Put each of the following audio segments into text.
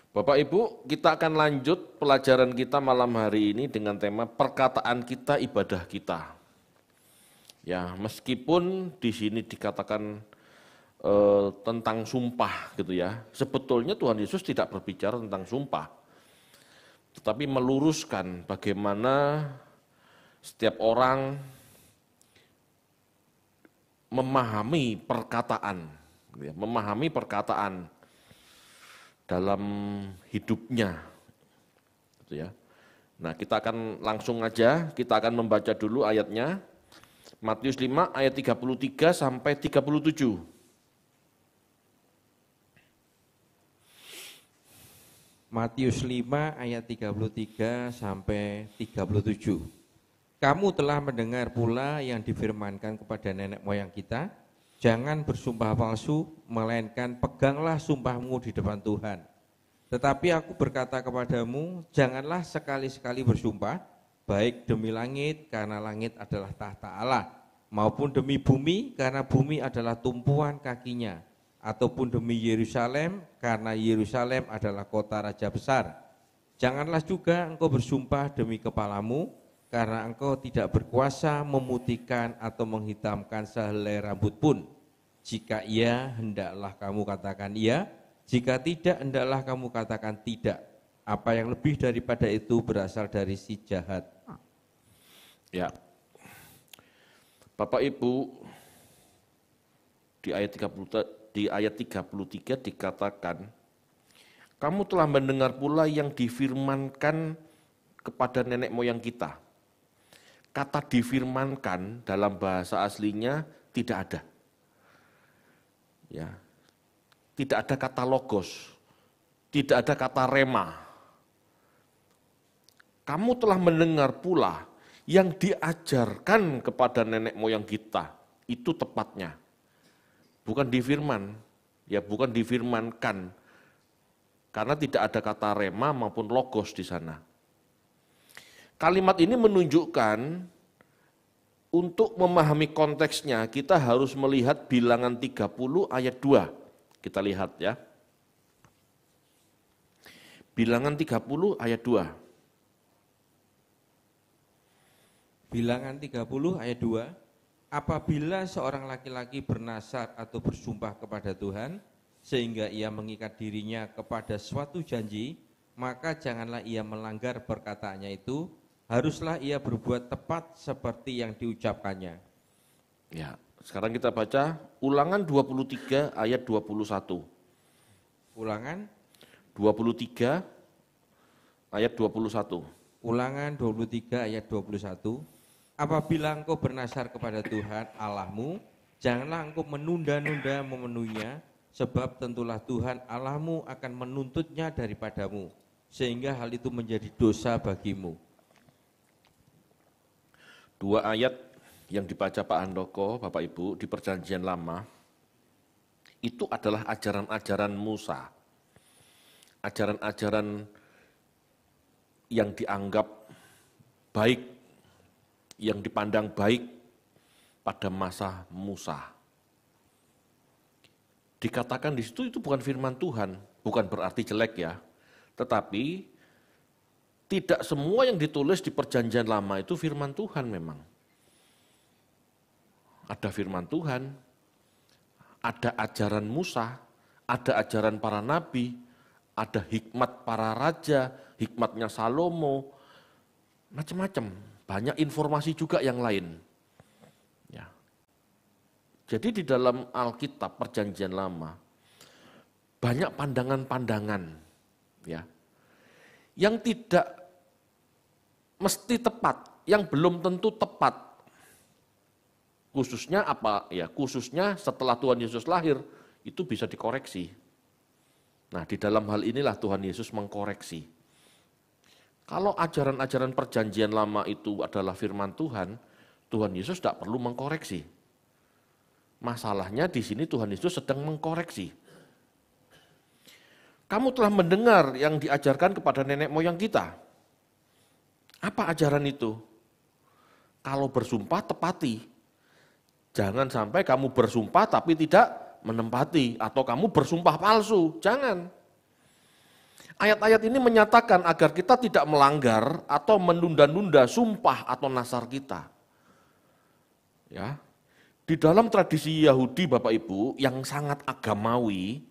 Bapak Ibu, kita akan lanjut pelajaran kita malam hari ini dengan tema perkataan kita, ibadah kita. Ya, meskipun di sini dikatakan tentang sumpah gitu ya, sebetulnya Tuhan Yesus tidak berbicara tentang sumpah, tetapi meluruskan bagaimana setiap orang memahami perkataan, gitu ya, memahami perkataan dalam hidupnya, gitu ya. Nah, kita akan langsung aja, kita akan membaca dulu ayatnya. Matius 5 ayat 33 sampai 37. Matius 5 ayat 33 sampai 37. Kamu telah mendengar pula yang difirmankan kepada nenek moyang kita, jangan bersumpah palsu, melainkan peganglah sumpahmu di depan Tuhan. Tetapi aku berkata kepadamu, janganlah sekali-sekali bersumpah, baik demi langit, karena langit adalah tahta Allah, maupun demi bumi, karena bumi adalah tumpuan kakinya, ataupun demi Yerusalem, karena Yerusalem adalah kota raja besar. Janganlah juga engkau bersumpah demi kepalamu, karena engkau tidak berkuasa memutihkan atau menghitamkan sehelai rambut pun. Jika iya, hendaklah kamu katakan iya, jika tidak, hendaklah kamu katakan tidak. Apa yang lebih daripada itu berasal dari si jahat. Ya, Bapak Ibu, di ayat 33 dikatakan, kamu telah mendengar pula yang difirmankan kepada nenek moyang kita. Kata difirmankan dalam bahasa aslinya tidak ada. Ya. Tidak ada kata logos, tidak ada kata rema. Kamu telah mendengar pula yang diajarkan kepada nenek moyang kita, itu tepatnya. Bukan difirman, ya bukan difirmankan, karena tidak ada kata rema maupun logos di sana. Kalimat ini menunjukkan untuk memahami konteksnya kita harus melihat Bilangan 30 ayat 2. Kita lihat ya. Bilangan 30 ayat 2. Bilangan 30 ayat 2. Apabila seorang laki-laki bernasar atau bersumpah kepada Tuhan, sehingga ia mengikat dirinya kepada suatu janji, maka janganlah ia melanggar perkataannya itu, haruslah ia berbuat tepat seperti yang diucapkannya. Ya, sekarang kita baca Ulangan 23 ayat 21. Ulangan 23 ayat 21. Ulangan 23 ayat 21. Apabila engkau bernasar kepada Tuhan Allahmu, janganlah engkau menunda-nunda memenuhinya, sebab tentulah Tuhan Allahmu akan menuntutnya daripadamu, sehingga hal itu menjadi dosa bagimu. Dua ayat yang dibaca Pak Handoko, Bapak Ibu, di Perjanjian Lama, itu adalah ajaran-ajaran Musa. Ajaran-ajaran yang dianggap baik, yang dipandang baik pada masa Musa. Dikatakan di situ itu bukan firman Tuhan, bukan berarti jelek ya, tetapi tidak semua yang ditulis di Perjanjian Lama itu firman Tuhan memang. Ada firman Tuhan, ada ajaran Musa, ada ajaran para nabi, ada hikmat para raja, hikmatnya Salomo, macam-macam, banyak informasi juga yang lain. Ya. Jadi di dalam Alkitab Perjanjian Lama banyak pandangan-pandangan, ya, yang tidak mesti tepat, yang belum tentu tepat. Khususnya apa? Ya, khususnya setelah Tuhan Yesus lahir, itu bisa dikoreksi. Nah, di dalam hal inilah Tuhan Yesus mengkoreksi. Kalau ajaran-ajaran Perjanjian Lama itu adalah firman Tuhan, Tuhan Yesus tidak perlu mengkoreksi. Masalahnya di sini Tuhan Yesus sedang mengkoreksi. Kamu telah mendengar yang diajarkan kepada nenek moyang kita. Apa ajaran itu? Kalau bersumpah, tepati. Jangan sampai kamu bersumpah tapi tidak menempati, atau kamu bersumpah palsu, jangan. Ayat-ayat ini menyatakan agar kita tidak melanggar atau menunda-nunda sumpah atau nasar kita. Ya. Di dalam tradisi Yahudi Bapak Ibu yang sangat agamawi,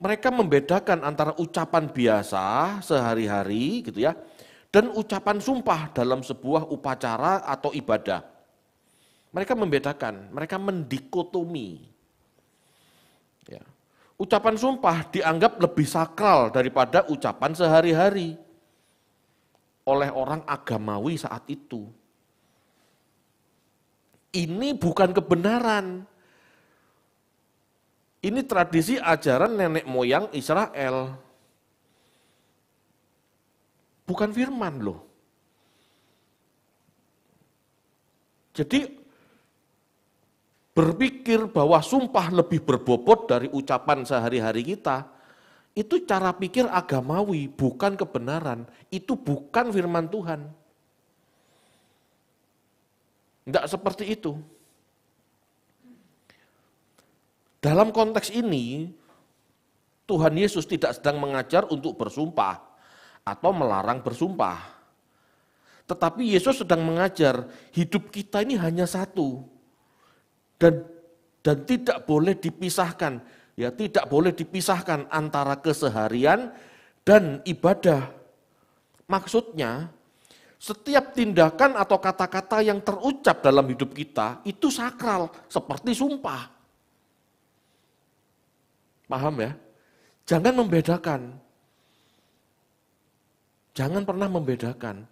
mereka membedakan antara ucapan biasa sehari-hari gitu ya, dan ucapan sumpah dalam sebuah upacara atau ibadah. Mereka membedakan, mereka mendikotomi. Ya. Ucapan sumpah dianggap lebih sakral daripada ucapan sehari-hari oleh orang agamawi saat itu. Ini bukan kebenaran. Ini tradisi ajaran nenek moyang Israel. Bukan firman loh. Jadi berpikir bahwa sumpah lebih berbobot dari ucapan sehari-hari kita, itu cara pikir agamawi, bukan kebenaran. Itu bukan firman Tuhan. Tidak seperti itu. Dalam konteks ini, Tuhan Yesus tidak sedang mengajar untuk bersumpah atau melarang bersumpah. Tetapi Yesus sedang mengajar hidup kita ini hanya satu. Dan tidak boleh dipisahkan, ya tidak boleh dipisahkan antara keseharian dan ibadah. Maksudnya, setiap tindakan atau kata-kata yang terucap dalam hidup kita itu sakral, seperti sumpah. Paham ya? Jangan membedakan. Jangan pernah membedakan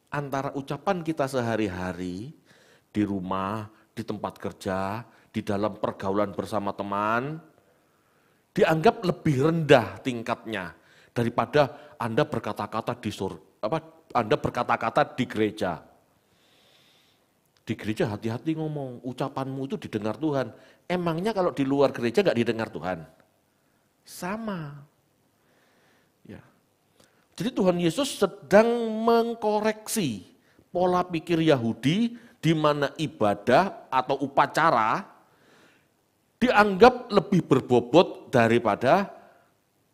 antara ucapan kita sehari-hari, di rumah, di tempat kerja, di dalam pergaulan bersama teman, dianggap lebih rendah tingkatnya daripada Anda berkata-kata Anda berkata-kata di gereja. Di gereja hati-hati ngomong, ucapanmu itu didengar Tuhan. Emangnya kalau di luar gereja nggak didengar Tuhan? Sama. Ya. Jadi Tuhan Yesus sedang mengkoreksi pola pikir Yahudi di mana ibadah atau upacara dianggap lebih berbobot daripada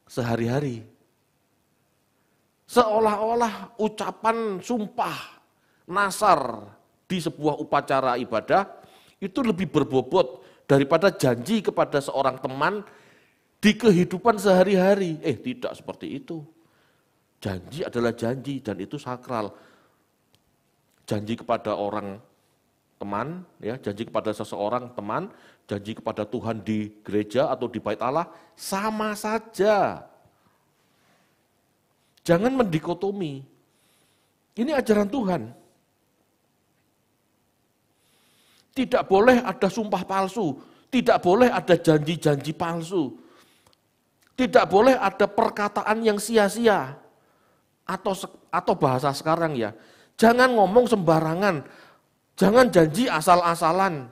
sehari-hari. Seolah-olah ucapan sumpah, nasar di sebuah upacara ibadah itu lebih berbobot daripada janji kepada seorang teman di kehidupan sehari-hari. Tidak seperti itu. Janji adalah janji dan itu sakral. Janji kepada orang teman, ya, janji kepada seseorang teman, janji kepada Tuhan di gereja atau di bait Allah sama saja. Jangan mendikotomi. Ini ajaran Tuhan. Tidak boleh ada sumpah palsu, tidak boleh ada janji-janji palsu. Tidak boleh ada perkataan yang sia-sia. Atau bahasa sekarang ya, jangan ngomong sembarangan, jangan janji asal-asalan.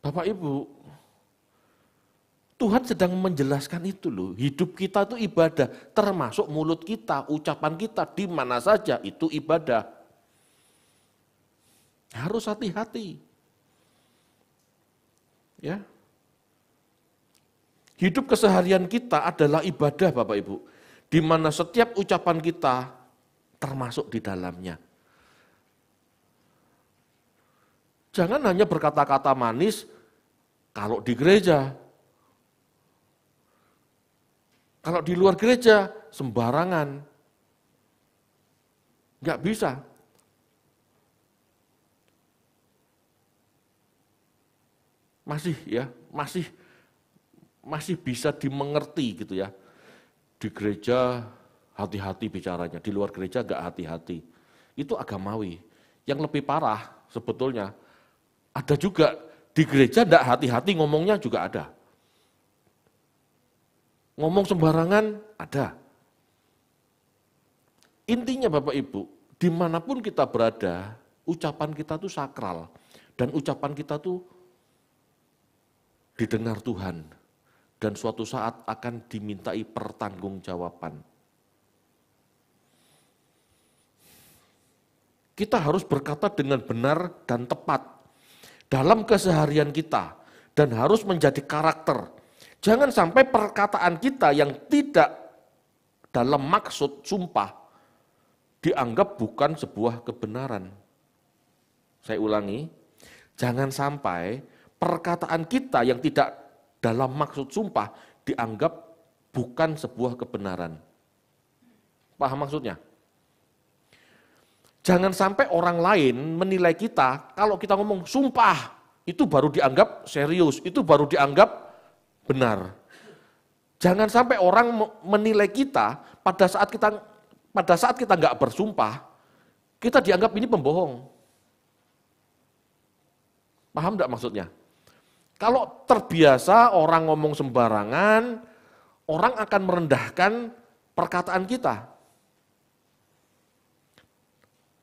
Bapak Ibu, Tuhan sedang menjelaskan itu loh, hidup kita itu ibadah, termasuk mulut kita, ucapan kita, di mana saja itu ibadah. Harus hati-hati. Ya. Hidup keseharian kita adalah ibadah Bapak Ibu, di mana setiap ucapan kita termasuk di dalamnya. Jangan hanya berkata-kata manis kalau di gereja. Kalau di luar gereja sembarangan. Enggak bisa. Masih bisa dimengerti gitu ya. Di gereja hati-hati bicaranya, di luar gereja enggak hati-hati. Itu agamawi. Yang lebih parah sebetulnya, ada juga di gereja enggak hati-hati ngomongnya juga ada. Ngomong sembarangan ada. Intinya Bapak Ibu, dimanapun kita berada, ucapan kita itu sakral. Dan ucapan kita itu didengar Tuhan. Dan suatu saat akan dimintai pertanggungjawaban. Kita harus berkata dengan benar dan tepat dalam keseharian kita dan harus menjadi karakter Jangan sampai perkataan kita yang tidak dalam maksud sumpah dianggap bukan sebuah kebenaran. Saya ulangi, jangan sampai perkataan kita yang tidak dalam maksud sumpah dianggap bukan sebuah kebenaran. Paham maksudnya? Jangan sampai orang lain menilai kita, kalau kita ngomong sumpah, itu baru dianggap serius, itu baru dianggap benar. Jangan sampai orang menilai kita pada saat kita nggak bersumpah, kita dianggap ini pembohong. Paham nggak maksudnya? Kalau terbiasa orang ngomong sembarangan, orang akan merendahkan perkataan kita.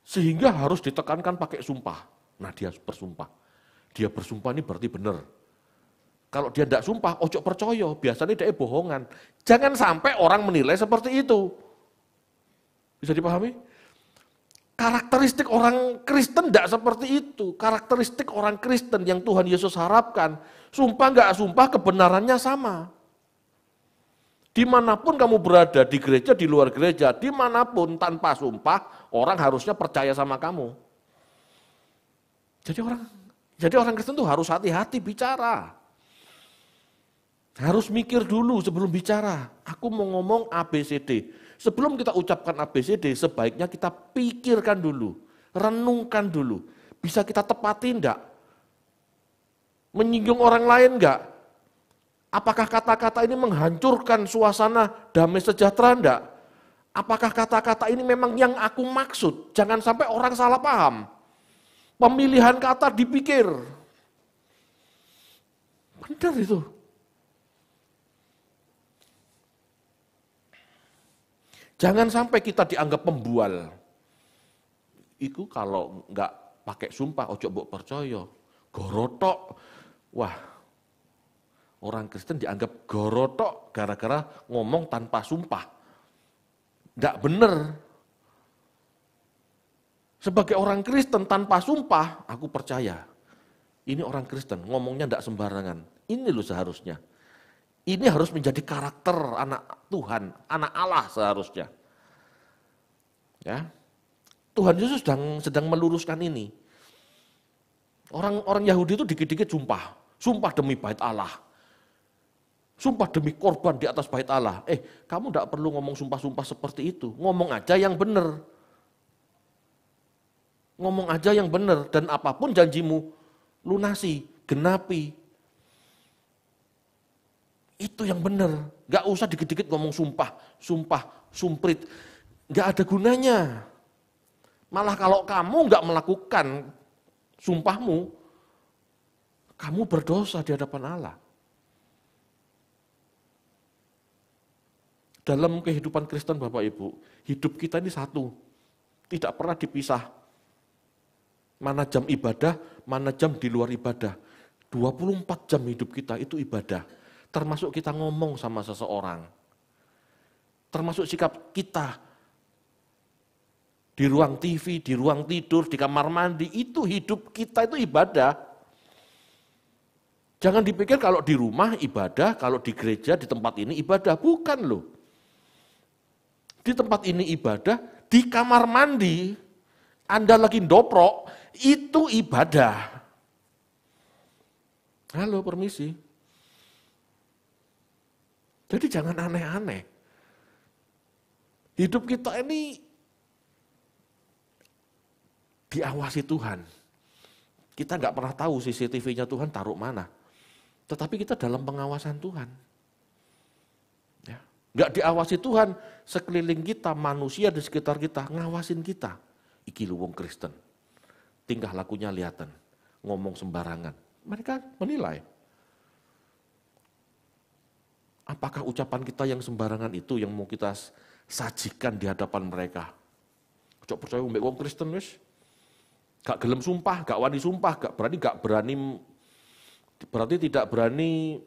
Sehingga harus ditekankan pakai sumpah. Nah, dia bersumpah. Dia bersumpah ini berarti benar. Kalau dia tidak sumpah, ojo percaya, biasanya dia bohongan. Jangan sampai orang menilai seperti itu. Bisa dipahami? Karakteristik orang Kristen tidak seperti itu. Karakteristik orang Kristen yang Tuhan Yesus harapkan, sumpah nggak sumpah kebenarannya sama. Dimanapun kamu berada, di gereja, di luar gereja, dimanapun tanpa sumpah, orang harusnya percaya sama kamu. Jadi orang Kristen itu harus hati-hati bicara. Harus mikir dulu sebelum bicara. Aku mau ngomong ABCD. Sebelum kita ucapkan ABCD, sebaiknya kita pikirkan dulu, renungkan dulu. Bisa kita tepati enggak? Menyinggung orang lain enggak? Apakah kata-kata ini menghancurkan suasana damai sejahtera enggak? Apakah kata-kata ini memang yang aku maksud? Jangan sampai orang salah paham. Pemilihan kata dipikir. Benar itu. Jangan sampai kita dianggap pembual. Itu kalau enggak pakai sumpah, ojo mbok percaya. Gorotok. Wah, orang Kristen dianggap gorotok gara-gara ngomong tanpa sumpah. Enggak benar. Sebagai orang Kristen tanpa sumpah, aku percaya. Ini orang Kristen, ngomongnya enggak sembarangan. Ini loh seharusnya. Ini harus menjadi karakter anak Tuhan, anak Allah seharusnya. Ya, Tuhan Yesus sedang meluruskan ini. Orang Yahudi itu dikit-dikit sumpah demi bait Allah. Sumpah demi korban di atas bait Allah. Kamu tidak perlu ngomong sumpah-sumpah seperti itu. Ngomong aja yang benar. Ngomong aja yang benar dan apapun janjimu lunasi, genapi. Itu yang benar. Gak usah dikit-dikit ngomong sumpah, sumprit. Gak ada gunanya. Malah kalau kamu gak melakukan sumpahmu, kamu berdosa di hadapan Allah. Dalam kehidupan Kristen Bapak Ibu, hidup kita ini satu. Tidak pernah dipisah. Mana jam ibadah, mana jam di luar ibadah. 24 jam hidup kita itu ibadah. Termasuk kita ngomong sama seseorang. Termasuk sikap kita di ruang TV, di ruang tidur, di kamar mandi, itu hidup kita itu ibadah. Jangan dipikir kalau di rumah ibadah, kalau di gereja, di tempat ini ibadah. Bukan loh. Di tempat ini ibadah, di kamar mandi, Anda lagi ndoprok, itu ibadah. Halo, permisi. Jadi jangan aneh-aneh. Hidup kita ini diawasi Tuhan. Kita nggak pernah tahu CCTV-nya Tuhan taruh mana. Tetapi kita dalam pengawasan Tuhan. Ya. Nggak diawasi Tuhan, sekeliling kita, manusia di sekitar kita, ngawasin kita. Iki lu wong Kristen. Tingkah lakunya lihatan, ngomong sembarangan. Mereka menilai. Apakah ucapan kita yang sembarangan itu yang mau kita sajikan di hadapan mereka? Cok percaya mbek wong Kristen wis. Gak gelem sumpah, gak wani sumpah, gak berani berarti tidak berani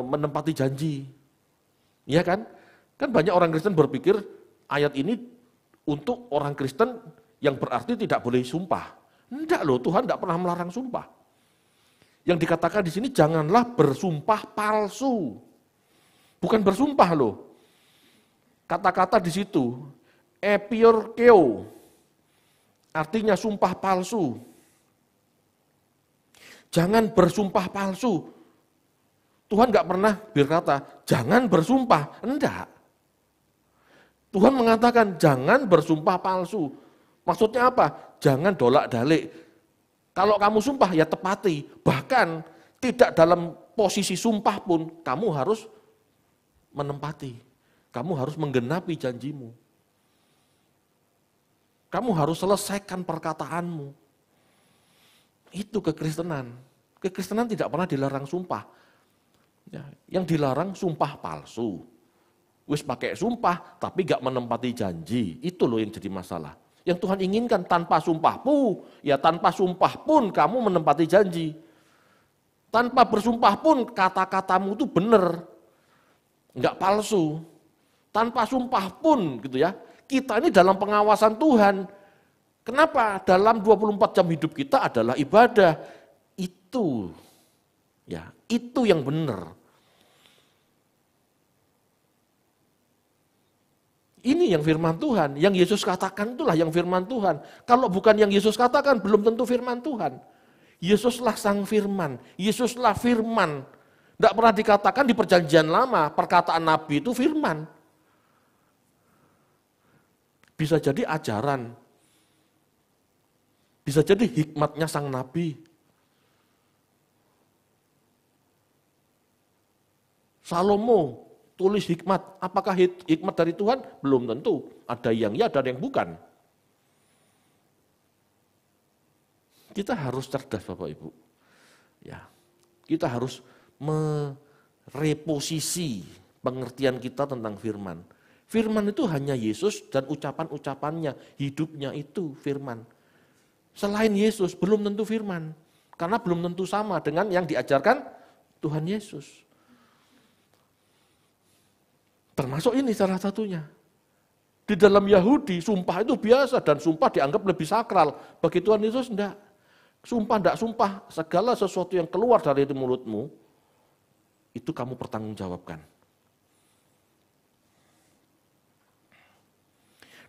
menempati janji. Iya kan? Kan banyak orang Kristen berpikir ayat ini untuk orang Kristen yang berarti tidak boleh sumpah. Enggak loh, Tuhan tidak pernah melarang sumpah. Yang dikatakan di sini janganlah bersumpah palsu. Bukan bersumpah loh. Kata-kata di situ epiorkeo, artinya sumpah palsu. Jangan bersumpah palsu. Tuhan nggak pernah berkata, jangan bersumpah. Enggak. Tuhan mengatakan, jangan bersumpah palsu. Maksudnya apa? Jangan dolak-dalik. Kalau kamu sumpah, ya tepati. Bahkan tidak dalam posisi sumpah pun, kamu harus menempati. Kamu harus menggenapi janjimu. Kamu harus selesaikan perkataanmu. Itu kekristenan. Kekristenan tidak pernah dilarang sumpah. Ya, yang dilarang sumpah palsu. Wis pakai sumpah, tapi gak menempati janji. Itu loh yang jadi masalah. Yang Tuhan inginkan tanpa sumpahmu, ya tanpa sumpah pun kamu menempati janji. Tanpa bersumpah pun kata-katamu itu benar. Enggak palsu. Tanpa sumpah pun gitu ya. Kita ini dalam pengawasan Tuhan. Kenapa? Dalam 24 jam hidup kita adalah ibadah. Itu ya, itu yang benar. Ini yang firman Tuhan, yang Yesus katakan itulah yang firman Tuhan. Kalau bukan yang Yesus katakan, belum tentu firman Tuhan. Yesuslah sang firman, Yesuslah firman. Tidak pernah dikatakan di perjanjian lama, perkataan Nabi itu firman. Bisa jadi ajaran, bisa jadi hikmatnya sang Nabi. Salomo tulis hikmat, apakah hikmat dari Tuhan? Belum tentu, ada yang ya, ada yang bukan. Kita harus cerdas Bapak Ibu. Ya, kita harus mereposisi pengertian kita tentang firman. Firman itu hanya Yesus dan ucapan-ucapannya, hidupnya itu firman. Selain Yesus belum tentu firman, karena belum tentu sama dengan yang diajarkan Tuhan Yesus. Termasuk ini salah satunya. Di dalam Yahudi, sumpah itu biasa dan sumpah dianggap lebih sakral. Bagi Tuhan Yesus enggak. Sumpah enggak sumpah, segala sesuatu yang keluar dari mulutmu, itu kamu pertanggungjawabkan.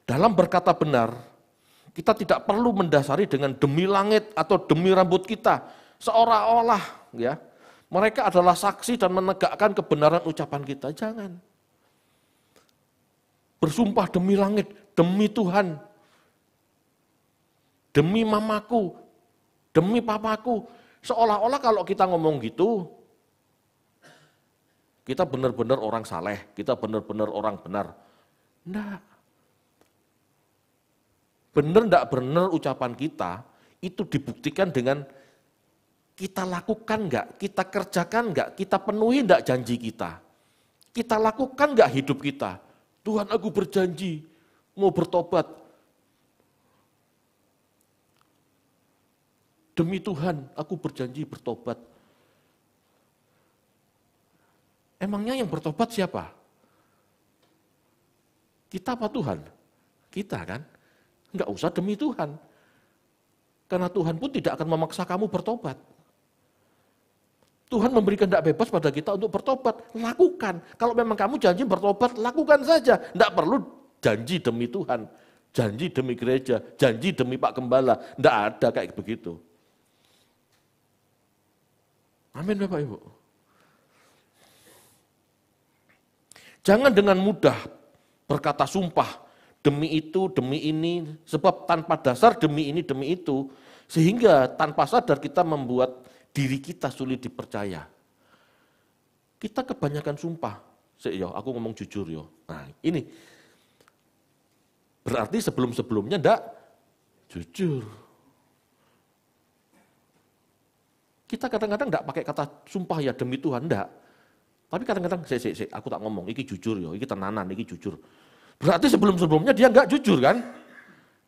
Dalam berkata benar, kita tidak perlu mendasari dengan demi langit atau demi rambut kita. Seolah-olah ya, mereka adalah saksi dan menegakkan kebenaran ucapan kita. Jangan. Bersumpah demi langit, demi Tuhan, demi mamaku, demi papaku. Seolah-olah kalau kita ngomong gitu, kita benar-benar orang saleh, kita benar-benar orang benar. Enggak. Benar enggak benar ucapan kita, itu dibuktikan dengan kita lakukan enggak, kita kerjakan enggak, kita penuhi enggak janji kita. Kita lakukan enggak hidup kita. Tuhan, aku berjanji mau bertobat. Demi Tuhan, aku berjanji bertobat. Emangnya yang bertobat siapa? Kita apa Tuhan? Kita kan? Enggak usah demi Tuhan. Karena Tuhan pun tidak akan memaksa kamu bertobat. Tuhan memberikan tidak bebas pada kita untuk bertobat. Lakukan. Kalau memang kamu janji bertobat, lakukan saja. Tidak perlu janji demi Tuhan, janji demi gereja, janji demi Pak Gembala. Tidak ada kayak begitu. Amin Bapak Ibu. Jangan dengan mudah berkata sumpah, demi itu, demi ini, sebab tanpa dasar demi ini, demi itu, sehingga tanpa sadar kita membuat diri kita sulit dipercaya. Kita kebanyakan sumpah. Aku ngomong jujur yo. Nah, ini berarti sebelum-sebelumnya ndak jujur. Kita kadang-kadang ndak pakai kata sumpah ya demi Tuhan, ndak. Tapi kadang-kadang aku tak ngomong, iki jujur yo, iki tenanan, iki jujur. Berarti sebelum-sebelumnya dia nggak jujur kan?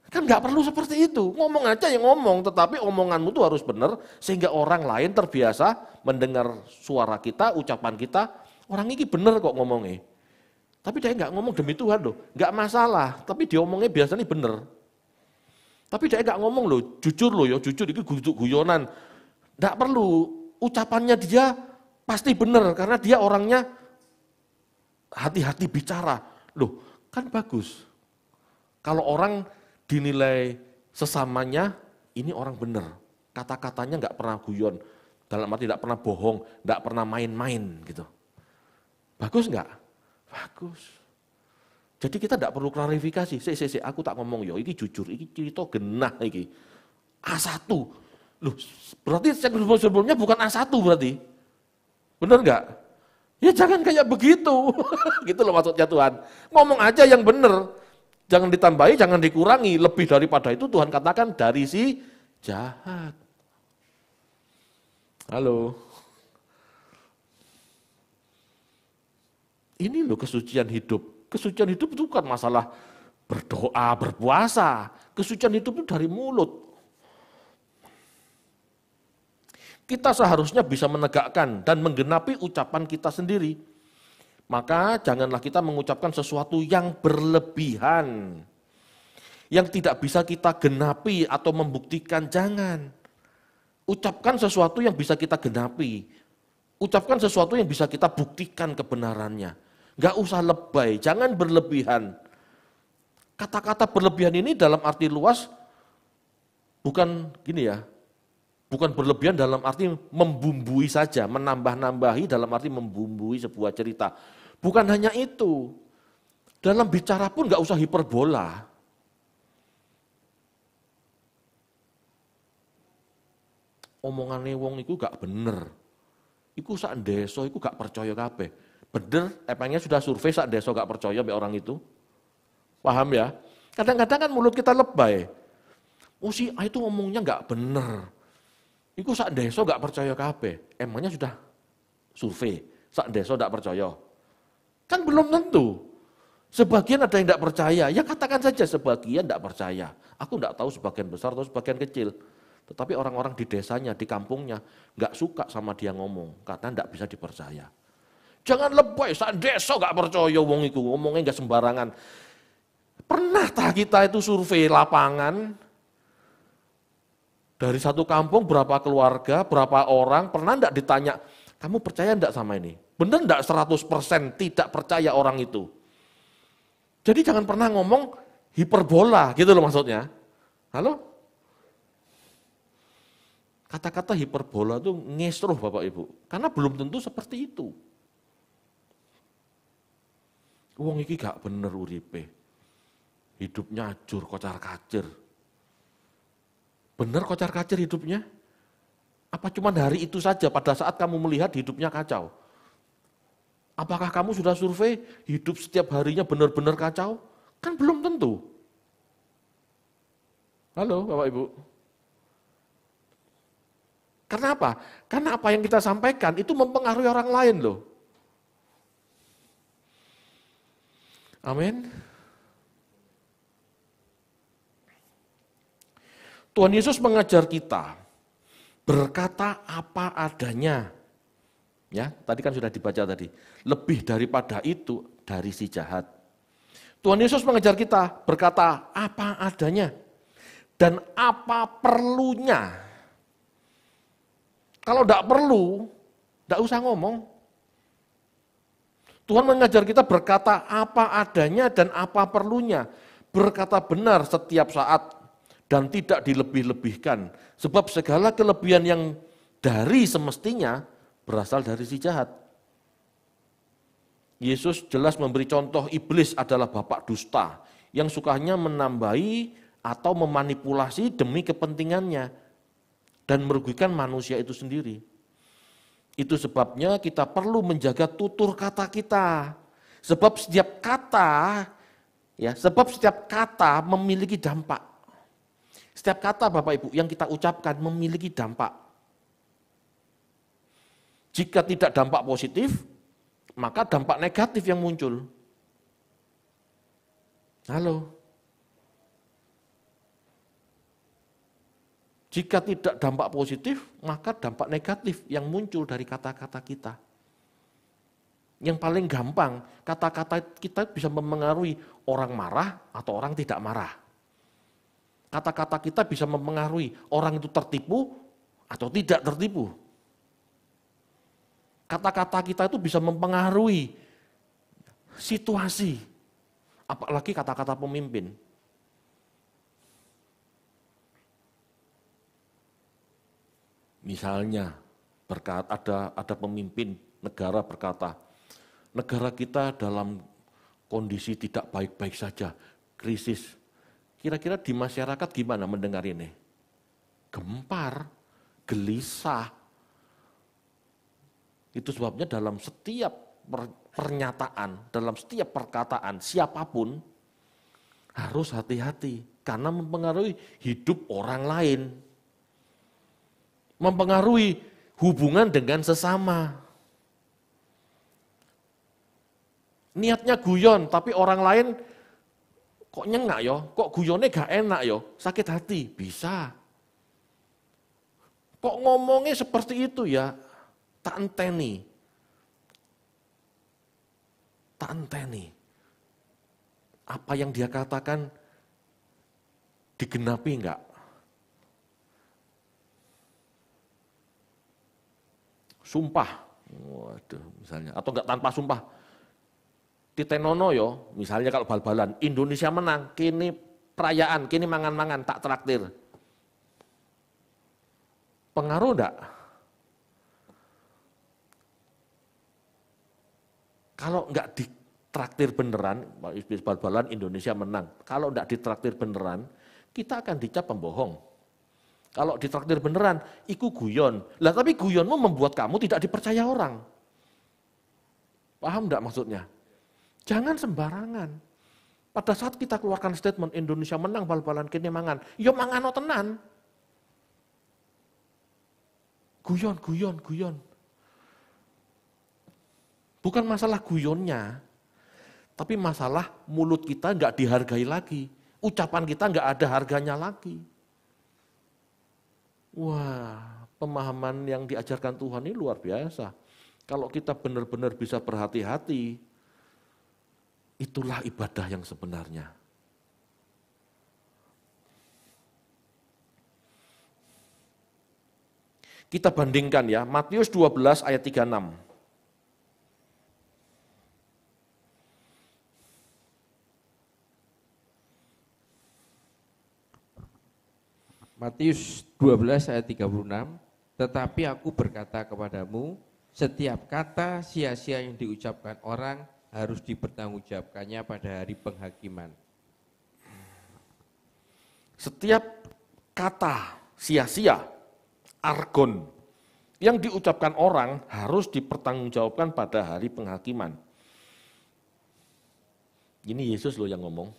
Kan nggak perlu seperti itu, ngomong aja yang ngomong, tetapi omonganmu tuh harus benar, sehingga orang lain terbiasa mendengar suara kita, ucapan kita, orang ini benar kok ngomongnya. Tapi dia nggak ngomong demi Tuhan loh, nggak masalah, tapi dia ngomongnya biasanya benar. Tapi dia nggak ngomong loh, jujur loh ya, jujur itu guyonan. Nggak perlu, ucapannya dia pasti benar karena dia orangnya hati-hati bicara. Loh, kan bagus. Kalau orang dinilai sesamanya, ini orang benar. Kata-katanya nggak pernah guyon, dalam arti tidak pernah bohong, nggak pernah main-main gitu. Bagus nggak? Bagus. Jadi kita tidak perlu klarifikasi. Aku tak ngomong yo, iki jujur, iki cerita genah iki. A1. Loh, berarti sebelumnya bukan A1 berarti. Benar nggak? Ya jangan kayak begitu. Gitu loh maksudnya Tuhan. Ngomong aja yang benar. Jangan ditambahi, jangan dikurangi. Lebih daripada itu Tuhan katakan dari si jahat. Halo. Ini loh kesucian hidup. Kesucian hidup itu bukan masalah berdoa, berpuasa. Kesucian hidup itu dari mulut. Kita seharusnya bisa menegakkan dan menggenapi ucapan kita sendiri. Maka janganlah kita mengucapkan sesuatu yang berlebihan. Yang tidak bisa kita genapi atau membuktikan, jangan. Ucapkan sesuatu yang bisa kita genapi. Ucapkan sesuatu yang bisa kita buktikan kebenarannya. Gak usah lebay, jangan berlebihan. Kata-kata berlebihan ini dalam arti luas, bukan gini ya, bukan berlebihan dalam arti membumbui saja, menambah-nambahi dalam arti membumbui sebuah cerita. Bukan hanya itu, dalam bicara pun gak usah hiperbola. Omongannya wong itu gak bener. Iku sak deso, iku gak percaya kabeh. Bener, emangnya sudah survei sak deso gak percaya be orang itu? Paham ya? Kadang-kadang kan mulut kita lebay. Oh si A itu ngomongnya gak bener. Iku sak deso gak percaya kabeh. Emangnya sudah survei, sak deso gak percaya? Kan belum tentu. Sebagian ada yang gak percaya, ya katakan saja sebagian gak percaya. Aku gak tahu sebagian besar atau sebagian kecil. Tetapi orang-orang di desanya, di kampungnya, nggak suka sama dia ngomong, karena nggak bisa dipercaya. Jangan lebay, sak desa nggak percaya wong iku, ngomongnya nggak sembarangan. Pernah tak kita itu survei lapangan, dari satu kampung berapa keluarga, berapa orang, pernah nggak ditanya, kamu percaya nggak sama ini? Bener nggak 100% tidak percaya orang itu? Jadi jangan pernah ngomong hiperbola, gitu loh maksudnya. Halo? Kata-kata hiperbola itu ngesruh Bapak Ibu, karena belum tentu seperti itu. Wong iki gak bener uripe, hidupnya ajur kocar-kacir. Bener kocar-kacir hidupnya? Apa cuma hari itu saja pada saat kamu melihat hidupnya kacau? Apakah kamu sudah survei hidup setiap harinya benar-benar kacau? Kan belum tentu. Halo Bapak Ibu. Karena apa? Karena apa yang kita sampaikan itu mempengaruhi orang lain loh. Amin. Tuhan Yesus mengajar kita berkata apa adanya. Ya, tadi kan sudah dibaca tadi. Lebih daripada itu dari si jahat. Tuhan Yesus mengajar kita berkata apa adanya dan apa perlunya. Kalau tidak perlu, tidak usah ngomong. Tuhan mengajar kita berkata apa adanya dan apa perlunya. Berkata benar setiap saat dan tidak dilebih-lebihkan. Sebab segala kelebihan yang dari semestinya berasal dari si jahat. Yesus jelas memberi contoh iblis adalah bapak dusta yang sukanya menambahi atau memanipulasi demi kepentingannya. Dan merugikan manusia itu sendiri. Itu sebabnya kita perlu menjaga tutur kata kita. Sebab setiap kata memiliki dampak. Setiap kata Bapak Ibu yang kita ucapkan memiliki dampak. Jika tidak dampak positif, maka dampak negatif yang muncul. Halo. Jika tidak dampak positif, maka dampak negatif yang muncul dari kata-kata kita. Yang paling gampang, kata-kata kita bisa mempengaruhi orang marah atau orang tidak marah. Kata-kata kita bisa mempengaruhi orang itu tertipu atau tidak tertipu. Kata-kata kita itu bisa mempengaruhi situasi, apalagi kata-kata pemimpin. Misalnya, ada pemimpin negara berkata, negara kita dalam kondisi tidak baik-baik saja, krisis. Kira-kira di masyarakat gimana mendengar ini? Gempar, gelisah. Itu sebabnya dalam setiap pernyataan, dalam setiap perkataan siapapun harus hati-hati karena mempengaruhi hidup orang lain. Mempengaruhi hubungan dengan sesama. Niatnya guyon, tapi orang lain kok nyengak yo, kok guyonnya gak enak yo, sakit hati, bisa. Kok ngomongnya seperti itu ya, tak enteni. Tak enteni. Apa yang dia katakan digenapi enggak? Sumpah, waduh misalnya, atau enggak tanpa sumpah. Titenono yo, misalnya kalau bal-balan, Indonesia menang, kini perayaan, kini mangan-mangan, tak traktir. Pengaruh enggak? Kalau enggak ditraktir beneran, bal-balan Indonesia menang, kalau enggak ditraktir beneran, kita akan dicap pembohong. Kalau ditraktir beneran, iku guyon. Lah tapi guyonmu membuat kamu tidak dipercaya orang. Paham enggak maksudnya? Jangan sembarangan. Pada saat kita keluarkan statement Indonesia menang bal-balan kini mangan, ya mangano tenan. Guyon. Bukan masalah guyonnya, tapi masalah mulut kita enggak dihargai lagi. Ucapan kita enggak ada harganya lagi. Wah, pemahaman yang diajarkan Tuhan ini luar biasa. Kalau kita benar-benar bisa berhati-hati, itulah ibadah yang sebenarnya. Kita bandingkan ya, Matius 12 ayat 36. Matius 12 ayat 36, tetapi aku berkata kepadamu, setiap kata sia-sia yang diucapkan orang harus dipertanggungjawabkannya pada hari penghakiman. Setiap kata sia-sia, argon, yang diucapkan orang harus dipertanggungjawabkan pada hari penghakiman. Ini Yesus loh yang ngomong.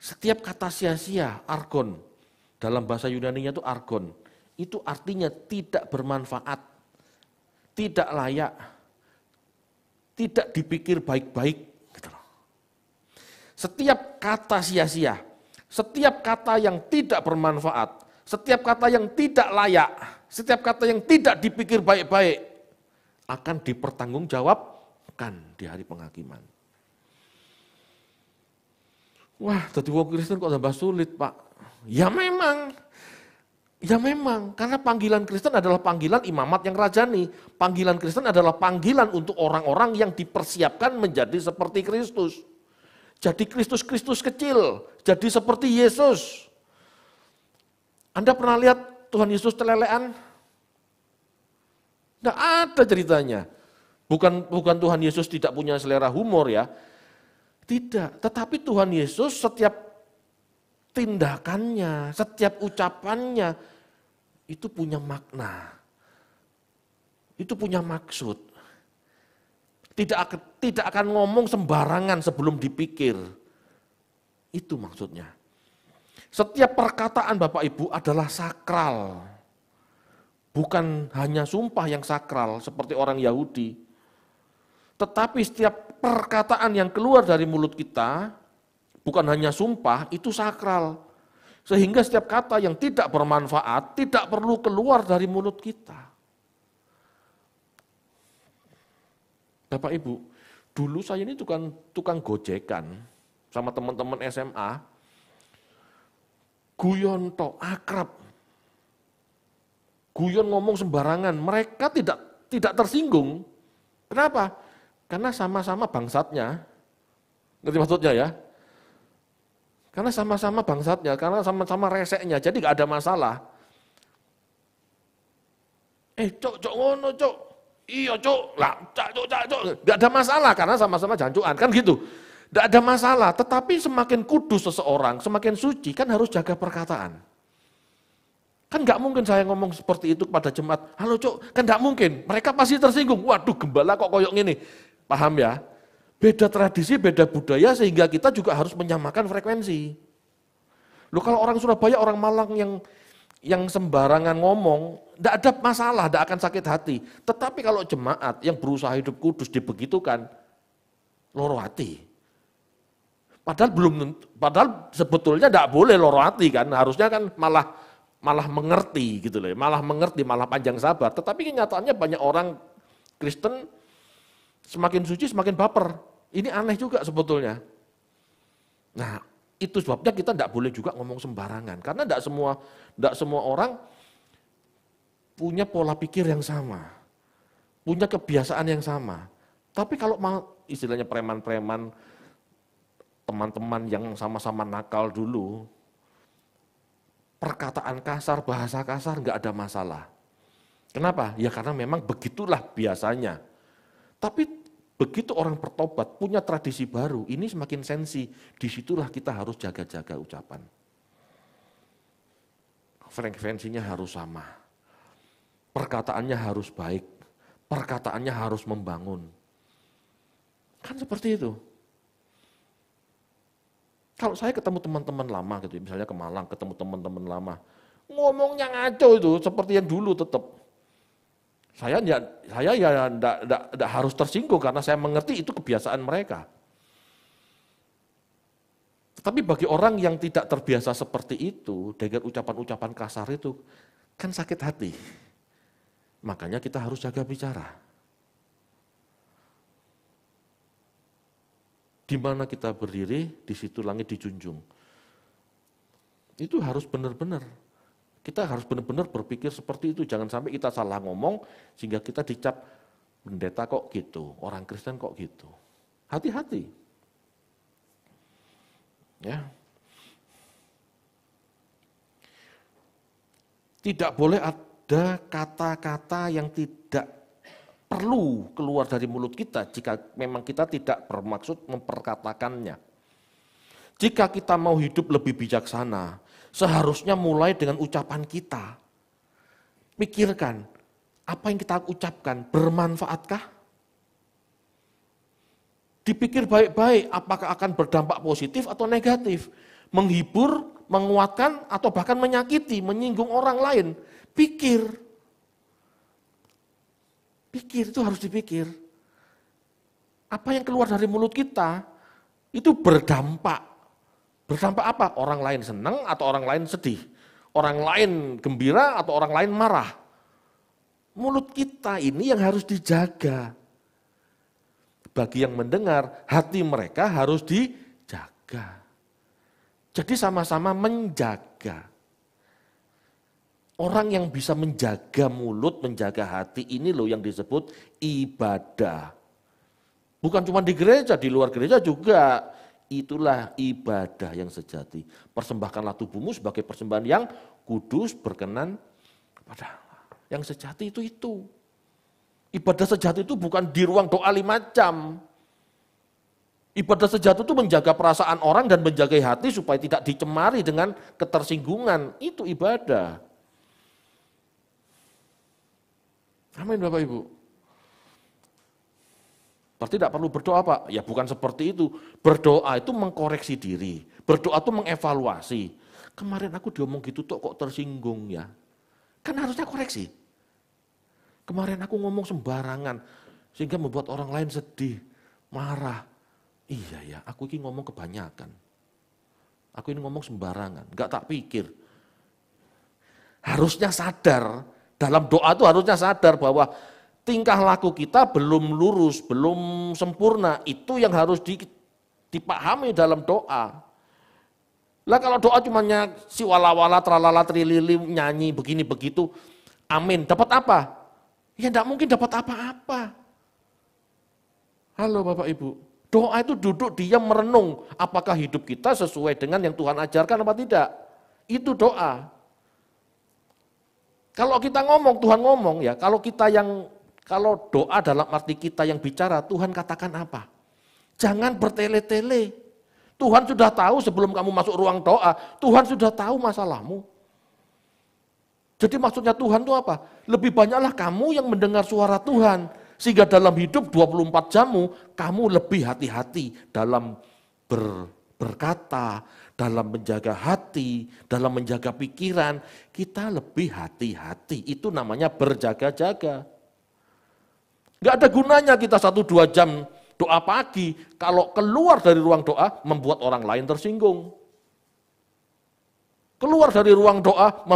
Setiap kata sia-sia, argon, dalam bahasa Yunani-nya itu argon, itu artinya tidak bermanfaat, tidak layak, tidak dipikir baik-baik. Setiap kata sia-sia, setiap kata yang tidak bermanfaat, setiap kata yang tidak layak, setiap kata yang tidak dipikir baik-baik, akan dipertanggungjawabkan di hari penghakiman. Wah, jadi wong Kristen kok tambah sulit, Pak. Ya memang, karena panggilan Kristen adalah panggilan imamat yang rajani. Panggilan Kristen adalah panggilan untuk orang-orang yang dipersiapkan menjadi seperti Kristus. Jadi Kristus kecil, jadi seperti Yesus. Anda pernah lihat Tuhan Yesus telelean? Tidak ada ceritanya. Bukan Tuhan Yesus tidak punya selera humor ya. Tidak, tetapi Tuhan Yesus setiap tindakannya, setiap ucapannya, itu punya makna. Itu punya maksud. Tidak akan ngomong sembarangan sebelum dipikir. Itu maksudnya. Setiap perkataan Bapak Ibu adalah sakral. Bukan hanya sumpah yang sakral seperti orang Yahudi. Tetapi setiap perkataan yang keluar dari mulut kita, bukan hanya sumpah, itu sakral. Sehingga setiap kata yang tidak bermanfaat, tidak perlu keluar dari mulut kita. Bapak Ibu, dulu saya ini tukang gojekan sama teman-teman SMA, guyon tok, akrab. Guyon ngomong sembarangan, mereka tidak tersinggung. Kenapa? Karena sama-sama bangsatnya. Ngerti maksudnya ya? Karena sama-sama bangsatnya, karena sama-sama reseknya, jadi nggak ada masalah. Cok ngono cok, iya cok, lah cok, nggak ada masalah karena sama-sama jancuan, kan gitu. Nggak ada masalah, tetapi semakin kudus seseorang, semakin suci, kan harus jaga perkataan. Kan nggak mungkin saya ngomong seperti itu kepada jemaat, halo cok, kan nggak mungkin, mereka pasti tersinggung, waduh gembala kok koyok gini, paham ya? Beda tradisi, beda budaya sehingga kita juga harus menyamakan frekuensi. Loh kalau orang Surabaya, orang Malang yang sembarangan ngomong, tidak ada masalah, tidak akan sakit hati. Tetapi kalau jemaat yang berusaha hidup kudus dibegitukan, loro hati. Padahal sebetulnya tidak boleh loro hati kan, harusnya kan malah mengerti gitu loh, malah panjang sabar. Tetapi kenyataannya banyak orang Kristen semakin suci semakin baper. Ini aneh juga sebetulnya. Nah, itu sebabnya kita tidak boleh juga ngomong sembarangan. Karena tidak semua orang punya pola pikir yang sama. Punya kebiasaan yang sama. Tapi kalau istilahnya preman-preman, teman-teman yang sama-sama nakal dulu, perkataan kasar, bahasa kasar nggak ada masalah. Kenapa? Ya karena memang begitulah biasanya. Tapi begitu orang bertobat, punya tradisi baru, ini semakin sensi, disitulah kita harus jaga-jaga ucapan. Frekuensinya harus sama, perkataannya harus baik, perkataannya harus membangun. Kan seperti itu. Kalau saya ketemu teman-teman lama, gitu, misalnya ke Malang, ketemu teman-teman lama, ngomongnya ngaco itu, seperti yang dulu tetap. Saya ya tidak harus tersinggung karena saya mengerti itu kebiasaan mereka. Tapi bagi orang yang tidak terbiasa seperti itu, dengan ucapan-ucapan kasar itu, kan sakit hati. Makanya kita harus jaga bicara. Di mana kita berdiri, di situ langit dijunjung. Itu harus benar-benar. Kita harus benar-benar berpikir seperti itu, jangan sampai kita salah ngomong sehingga kita dicap pendeta kok gitu, orang Kristen kok gitu. Hati-hati. Ya. Tidak boleh ada kata-kata yang tidak perlu keluar dari mulut kita jika memang kita tidak bermaksud memperkatakannya. Jika kita mau hidup lebih bijaksana, seharusnya mulai dengan ucapan kita. Pikirkan, apa yang kita ucapkan bermanfaatkah? Dipikir baik-baik, apakah akan berdampak positif atau negatif? Menghibur, menguatkan, atau bahkan menyakiti, menyinggung orang lain. Pikir. Pikir, itu harus dipikir. Apa yang keluar dari mulut kita, itu berdampak. Berdampak apa? Orang lain senang atau orang lain sedih? Orang lain gembira atau orang lain marah? Mulut kita ini yang harus dijaga. Bagi yang mendengar, hati mereka harus dijaga. Jadi sama-sama menjaga. Orang yang bisa menjaga mulut, menjaga hati, ini loh yang disebut ibadah. Bukan cuma di gereja, di luar gereja juga. Itulah ibadah yang sejati. Persembahkanlah tubuhmu sebagai persembahan yang kudus, berkenan kepada Allah. Yang sejati itu. Ibadah sejati itu bukan di ruang doa 5 jam. Ibadah sejati itu menjaga perasaan orang dan menjaga hati supaya tidak dicemari dengan ketersinggungan. Itu ibadah. Amin Bapak Ibu. Berarti tidak perlu berdoa Pak? Ya bukan seperti itu. Berdoa itu mengkoreksi diri. Berdoa itu mengevaluasi. Kemarin aku diomong gitu kok tersinggung ya. Kan harusnya koreksi. Kemarin aku ngomong sembarangan. Sehingga membuat orang lain sedih, marah. Iya ya, aku ini ngomong kebanyakan. Aku ini ngomong sembarangan. Enggak tak pikir. Harusnya sadar. Dalam doa itu harusnya sadar bahwa tingkah laku kita belum lurus, belum sempurna. Itu yang harus dipahami dalam doa. Lah kalau doa cuma si wala-wala, tralala, trilili, nyanyi, begini, begitu. Amin. Dapat apa? ya tidak mungkin dapat apa-apa. Halo Bapak Ibu, doa itu duduk diam merenung, apakah hidup kita sesuai dengan yang Tuhan ajarkan apa tidak. Itu doa. Kalau kita ngomong, Tuhan ngomong ya, kalau doa dalam arti kita yang bicara, Tuhan katakan apa? Jangan bertele-tele. Tuhan sudah tahu sebelum kamu masuk ruang doa, Tuhan sudah tahu masalahmu. Jadi maksudnya Tuhan itu apa? Lebih banyaklah kamu yang mendengar suara Tuhan. Sehingga dalam hidup 24 jammu, kamu lebih hati-hati dalam berkata, dalam menjaga hati, dalam menjaga pikiran. Kita lebih hati-hati, itu namanya berjaga-jaga. Gak ada gunanya kita 1-2 jam doa pagi, kalau keluar dari ruang doa membuat orang lain tersinggung. Keluar dari ruang doa,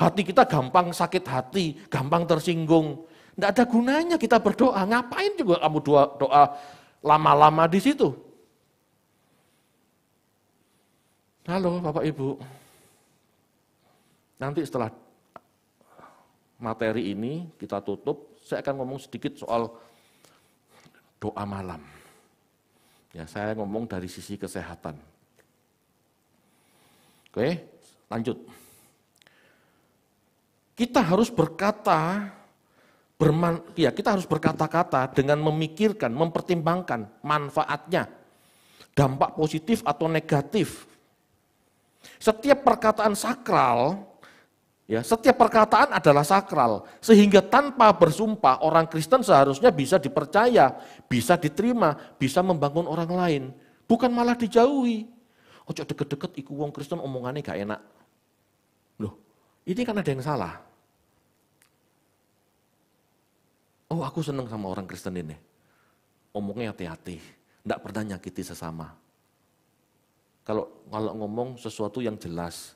hati kita gampang sakit hati, gampang tersinggung. Tidak ada gunanya kita berdoa, ngapain juga kamu doa lama-lama di situ. Halo Bapak Ibu, nanti setelah materi ini kita tutup, saya akan ngomong sedikit soal doa malam. Ya, saya ngomong dari sisi kesehatan. Oke, lanjut. Kita harus kita harus berkata-kata dengan memikirkan, mempertimbangkan manfaatnya, dampak positif atau negatif. Setiap perkataan sakral, ya, setiap perkataan adalah sakral, sehingga tanpa bersumpah orang Kristen seharusnya bisa dipercaya, bisa diterima, bisa membangun orang lain, bukan malah dijauhi. Ojo deket-deket iku wong Kristen omongannya gak enak. Loh, ini kan ada yang salah. Oh, aku seneng sama orang Kristen ini. Omongnya hati-hati, enggak pernah nyakiti sesama. Kalau ngomong sesuatu yang jelas,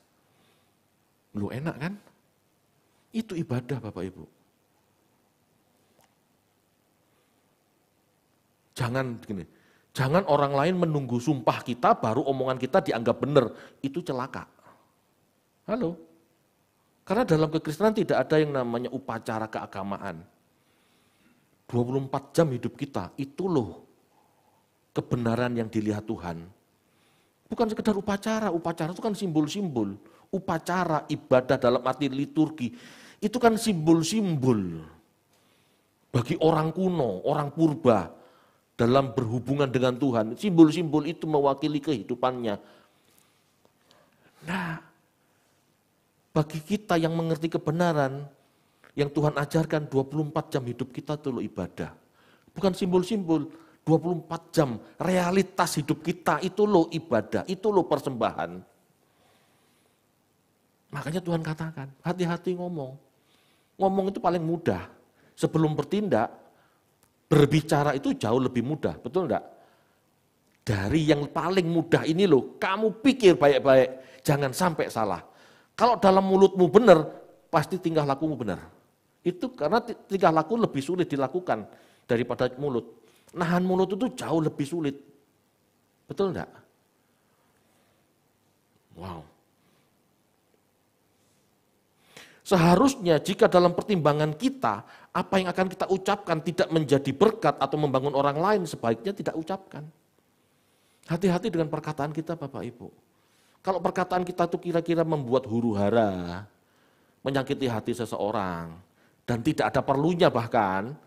lu enak kan? Itu ibadah Bapak Ibu. Jangan orang lain menunggu sumpah kita baru omongan kita dianggap benar, itu celaka. Halo? Karena dalam kekristenan tidak ada yang namanya upacara keagamaan. 24 jam hidup kita, itu loh kebenaran yang dilihat Tuhan. Bukan sekedar upacara itu kan simbol-simbol. Upacara, ibadah dalam arti liturgi, itu kan simbol-simbol. Bagi orang kuno, orang purba, dalam berhubungan dengan Tuhan, simbol-simbol itu mewakili kehidupannya. Nah, bagi kita yang mengerti kebenaran, yang Tuhan ajarkan 24 jam hidup kita itu loh ibadah. Bukan simbol-simbol, 24 jam realitas hidup kita itu loh ibadah, itu loh persembahan. Makanya Tuhan katakan, hati-hati ngomong. Ngomong itu paling mudah. Sebelum bertindak, berbicara itu jauh lebih mudah, betul enggak? Dari yang paling mudah ini loh, kamu pikir baik-baik, jangan sampai salah. Kalau dalam mulutmu benar, pasti tingkah lakumu benar. Itu karena tingkah laku lebih sulit dilakukan daripada mulut. Nahan mulut itu jauh lebih sulit. Betul enggak? Wow. Seharusnya jika dalam pertimbangan kita, apa yang akan kita ucapkan tidak menjadi berkat atau membangun orang lain, sebaiknya tidak ucapkan. Hati-hati dengan perkataan kita Bapak Ibu. Kalau perkataan kita itu kira-kira membuat huru-hara, menyakiti hati seseorang, dan tidak ada perlunya bahkan,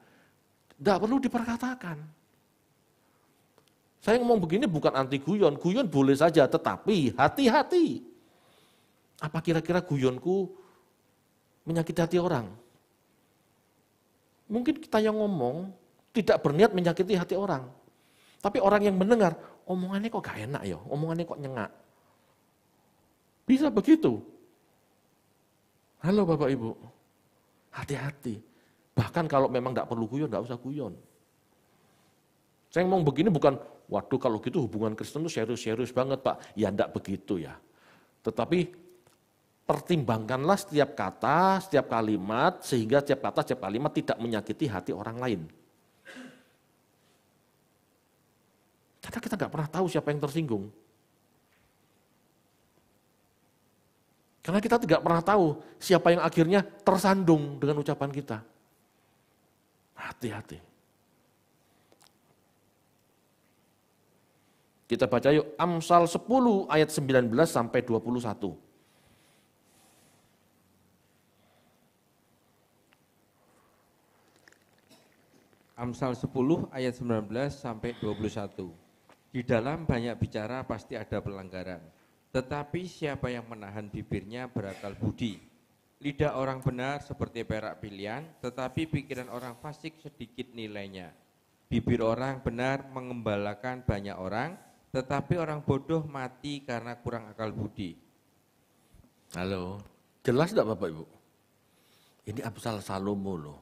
tidak perlu diperkatakan. Saya ngomong begini bukan anti guyon, guyon boleh saja, tetapi hati-hati. Apa kira-kira guyonku menyakiti hati orang? Mungkin kita yang ngomong tidak berniat menyakiti hati orang. Tapi orang yang mendengar, omongannya kok gak enak ya, omongannya kok nyengak. Bisa begitu. Halo Bapak Ibu, hati-hati. Bahkan kalau memang gak perlu guyon, gak usah guyon. Saya ngomong begini bukan, waduh kalau gitu hubungan Kristen itu serius-serius banget Pak. Ya enggak begitu ya. Tetapi pertimbangkanlah setiap kata, setiap kalimat, sehingga setiap kata, setiap kalimat tidak menyakiti hati orang lain. Karena kita nggak pernah tahu siapa yang tersinggung. Karena kita tidak pernah tahu siapa yang akhirnya tersandung dengan ucapan kita. Hati-hati. Kita baca yuk Amsal 10 ayat 19 sampai 21. Amsal 10 ayat 19 sampai 21. Di dalam banyak bicara pasti ada pelanggaran, tetapi siapa yang menahan bibirnya berakal budi. Lidah orang benar seperti perak pilihan, tetapi pikiran orang fasik sedikit nilainya. Bibir orang benar mengembalakan banyak orang, tetapi orang bodoh mati karena kurang akal budi. Halo, jelas enggak Bapak Ibu? Ini Amsal Salomo loh.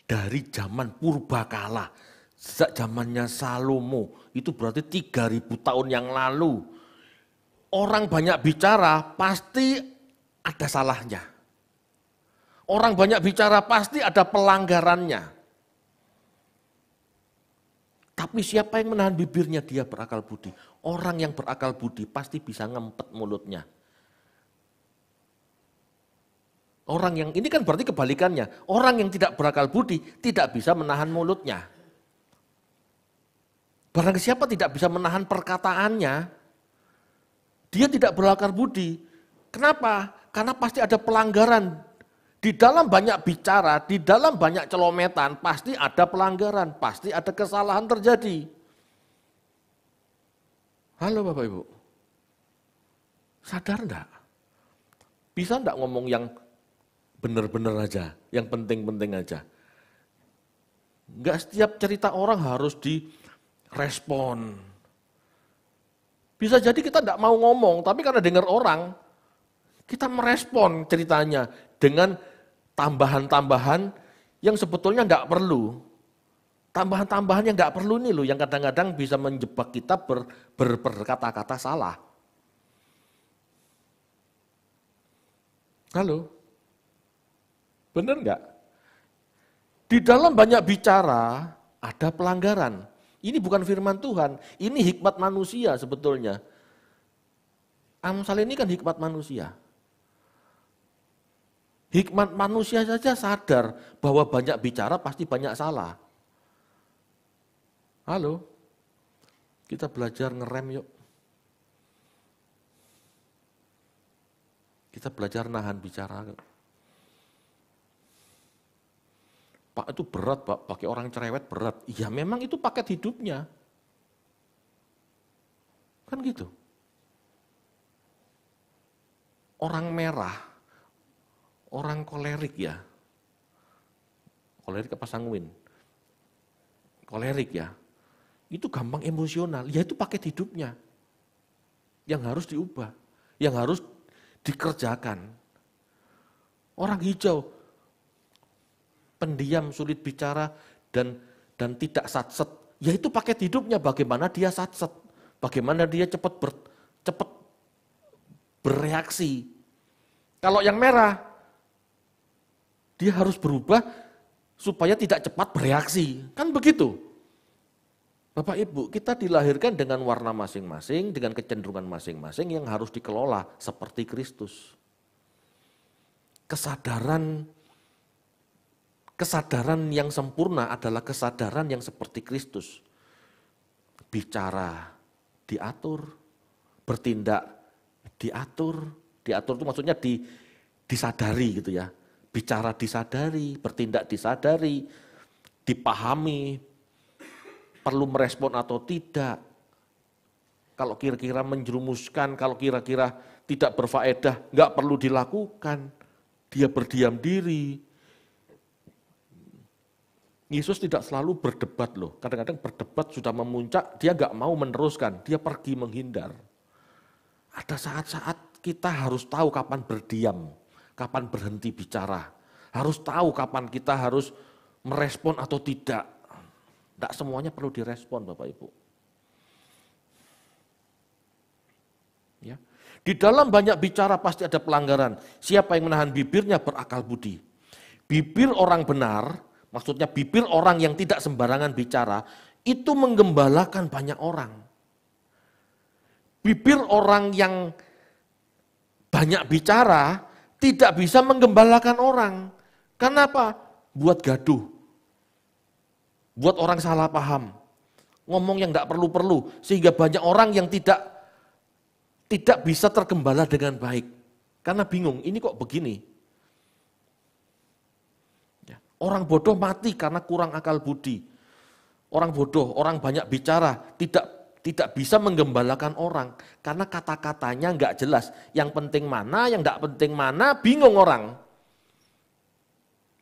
Dari zaman purbakala, sejak zamannya Salomo, itu berarti 3000 tahun yang lalu. Orang banyak bicara pasti ada salahnya. Orang banyak bicara pasti ada pelanggarannya. Tapi siapa yang menahan bibirnya dia berakal budi. Orang yang berakal budi pasti bisa ngempet mulutnya. Orang yang, ini kan berarti kebalikannya. Orang yang tidak berakal budi tidak bisa menahan mulutnya. Barang siapa tidak bisa menahan perkataannya, dia tidak berakal budi. Kenapa? Karena pasti ada pelanggaran. Di dalam banyak bicara, di dalam banyak celometan, pasti ada pelanggaran, pasti ada kesalahan terjadi. Halo Bapak Ibu, sadar enggak? Bisa enggak ngomong yang benar-benar aja, yang penting-penting aja? Enggak setiap cerita orang harus direspon. Bisa jadi kita enggak mau ngomong, tapi karena dengar orang, kita merespon ceritanya dengan tambahan-tambahan yang sebetulnya enggak perlu. Tambahan-tambahan yang enggak perlu nih loh, yang kadang-kadang bisa menjebak kita berkata-kata salah. Halo? Benar enggak? Di dalam banyak bicara ada pelanggaran. Ini bukan firman Tuhan, ini hikmat manusia sebetulnya. Amsal ini kan hikmat manusia. Hikmat manusia saja sadar bahwa banyak bicara pasti banyak salah. Halo, kita belajar ngerem yuk. Kita belajar nahan bicara. Pak itu berat Pak, pakai orang cerewet berat. Iya memang itu paket hidupnya. Kan gitu. Orang merah. Orang kolerik ya, kolerik apa sanguin? Kolerik ya, itu gampang emosional, ya itu paket hidupnya. Yang harus diubah, yang harus dikerjakan. Orang hijau, pendiam, sulit bicara, dan tidak satset, ya itu paket hidupnya, bagaimana dia satset, bagaimana dia cepat bereaksi. Kalau yang merah, dia harus berubah supaya tidak cepat bereaksi. Kan begitu. Bapak Ibu, kita dilahirkan dengan warna masing-masing, dengan kecenderungan masing-masing yang harus dikelola seperti Kristus. Kesadaran yang sempurna adalah kesadaran yang seperti Kristus. Bicara diatur, bertindak diatur itu maksudnya disadari gitu ya. Bicara disadari, bertindak disadari, dipahami, perlu merespon atau tidak. Kalau kira-kira menjerumuskan, kalau kira-kira tidak berfaedah, nggak perlu dilakukan. Dia berdiam diri. Yesus tidak selalu berdebat loh. Kadang-kadang berdebat sudah memuncak, dia nggak mau meneruskan, dia pergi menghindar. Ada saat-saat kita harus tahu kapan berdiam. Kapan berhenti bicara, harus tahu kapan kita harus merespon atau tidak. Tidak semuanya perlu direspon Bapak Ibu. Ya. Di dalam banyak bicara pasti ada pelanggaran. Siapa yang menahan bibirnya berakal budi. Bibir orang benar, maksudnya bibir orang yang tidak sembarangan bicara, itu menggembalakan banyak orang. Bibir orang yang banyak bicara tidak bisa menggembalakan orang. Kenapa? buat gaduh, buat orang salah paham, ngomong yang tidak perlu-perlu, sehingga banyak orang yang tidak bisa tergembala dengan baik. Karena bingung, ini kok begini. Ya, orang bodoh mati karena kurang akal budi. Orang bodoh, orang banyak bicara, tidak bisa menggembalakan orang. Karena kata-katanya enggak jelas. Yang penting mana, yang enggak penting mana, bingung orang.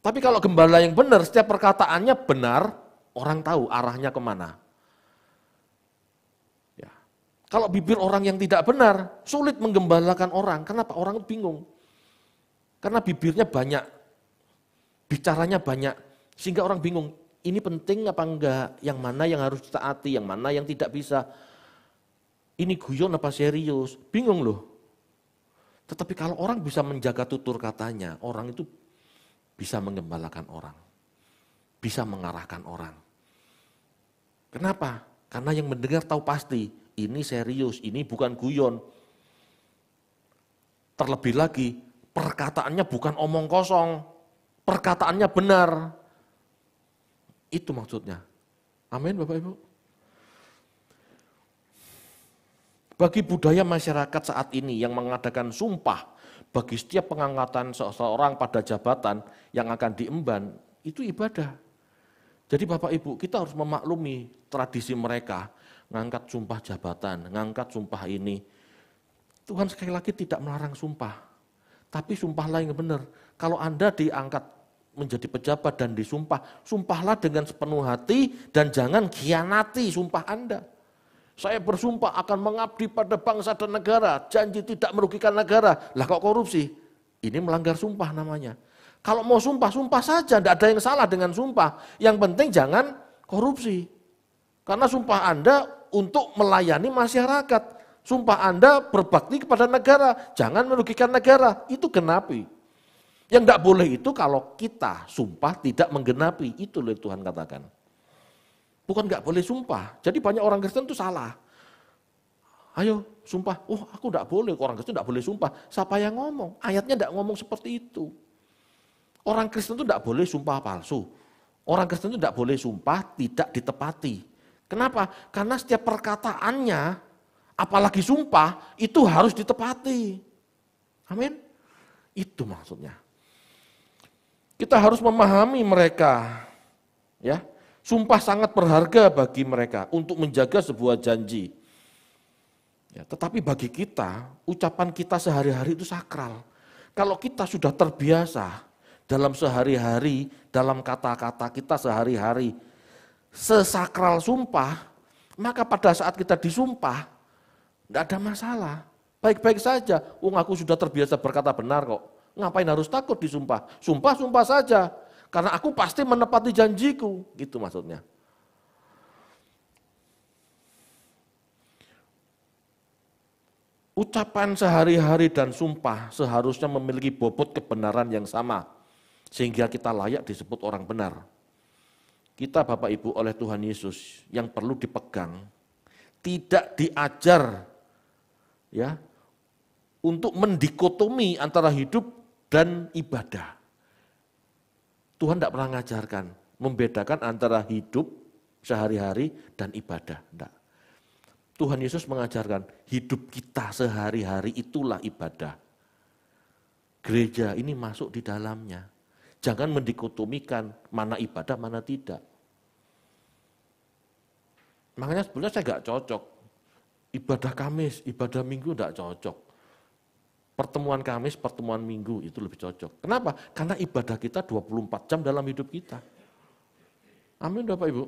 Tapi kalau gembala yang benar, setiap perkataannya benar, orang tahu arahnya kemana. Ya. Kalau bibir orang yang tidak benar, sulit menggembalakan orang. Kenapa? Orang bingung. Karena bibirnya banyak, bicaranya banyak, sehingga orang bingung, ini penting apa enggak, yang mana yang harus ditaati, yang mana yang tidak bisa. Ini guyon apa serius, bingung loh. Tetapi kalau orang bisa menjaga tutur katanya, orang itu bisa menggembalakan orang, bisa mengarahkan orang. Kenapa? Karena yang mendengar tahu pasti, ini serius, ini bukan guyon. Terlebih lagi, perkataannya bukan omong kosong, perkataannya benar. Itu maksudnya. Amin Bapak Ibu. Bagi budaya masyarakat saat ini yang mengadakan sumpah, bagi setiap pengangkatan seseorang pada jabatan yang akan diemban, itu ibadah. Jadi Bapak Ibu, kita harus memaklumi tradisi mereka, ngangkat sumpah jabatan, ngangkat sumpah ini. Tuhan sekali lagi tidak melarang sumpah, tapi sumpahlah yang benar. Kalau Anda diangkat menjadi pejabat dan disumpah, sumpahlah dengan sepenuh hati dan jangan khianati sumpah Anda. Saya bersumpah akan mengabdi pada bangsa dan negara, janji tidak merugikan negara. Lah kok korupsi? Ini melanggar sumpah namanya. Kalau mau sumpah, sumpah saja, tidak ada yang salah dengan sumpah. Yang penting jangan korupsi. Karena sumpah Anda untuk melayani masyarakat. Sumpah Anda berbakti kepada negara, jangan merugikan negara. Itu genapi. Yang tidak boleh itu kalau kita sumpah tidak menggenapi. Itu loh Tuhan katakan. Bukan nggak boleh sumpah. Jadi banyak orang Kristen itu salah. Ayo sumpah, aku nggak boleh, orang Kristen nggak boleh sumpah. Siapa yang ngomong? Ayatnya nggak ngomong seperti itu. Orang Kristen itu nggak boleh sumpah palsu. Orang Kristen itu nggak boleh sumpah tidak ditepati. Kenapa? Karena setiap perkataannya, apalagi sumpah, itu harus ditepati. Amin. Itu maksudnya. Kita harus memahami mereka, ya. Sumpah sangat berharga bagi mereka untuk menjaga sebuah janji. Ya, tetapi bagi kita, ucapan kita sehari-hari itu sakral. Kalau kita sudah terbiasa dalam sehari-hari, dalam kata-kata kita sehari-hari, sesakral sumpah, maka pada saat kita disumpah, tidak ada masalah. Baik-baik saja, aku sudah terbiasa berkata benar kok. Ngapain harus takut disumpah? Sumpah saja. Karena aku pasti menepati janjiku, gitu maksudnya. Ucapan sehari-hari dan sumpah seharusnya memiliki bobot kebenaran yang sama, sehingga kita layak disebut orang benar. Kita Bapak Ibu oleh Tuhan Yesus yang perlu dipegang, tidak diajar ya untuk mendikotomi antara hidup dan ibadah. Tuhan tidak pernah mengajarkan, membedakan antara hidup sehari-hari dan ibadah. Tidak. Tuhan Yesus mengajarkan, hidup kita sehari-hari itulah ibadah. Gereja ini masuk di dalamnya. Jangan mendikotomikan mana ibadah, mana tidak. Makanya sebenarnya saya nggak cocok. Ibadah Kamis, ibadah Minggu tidak cocok. Pertemuan Kamis, pertemuan Minggu itu lebih cocok. Kenapa? Karena ibadah kita 24 jam dalam hidup kita. Amin Bapak Ibu.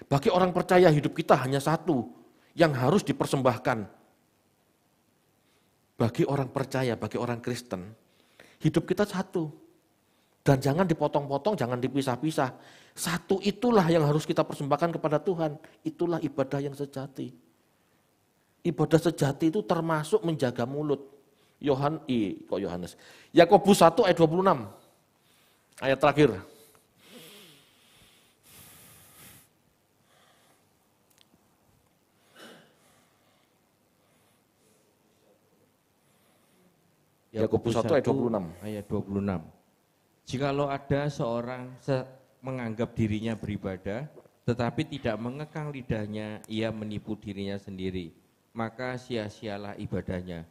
Bagi orang percaya hidup kita hanya satu yang harus dipersembahkan. Bagi orang percaya, bagi orang Kristen, hidup kita satu. Dan jangan dipotong-potong, jangan dipisah-pisah. Satu itulah yang harus kita persembahkan kepada Tuhan. Itulah ibadah yang sejati. Ibadah sejati itu termasuk menjaga mulut. Yohanes. Yakobus 1 ayat 26. Ayat terakhir. Yakobus 1 ayat 26. Ayat 26. Jikalau ada seorang menganggap dirinya beribadah, tetapi tidak mengekang lidahnya, ia menipu dirinya sendiri, maka sia-sialah ibadahnya.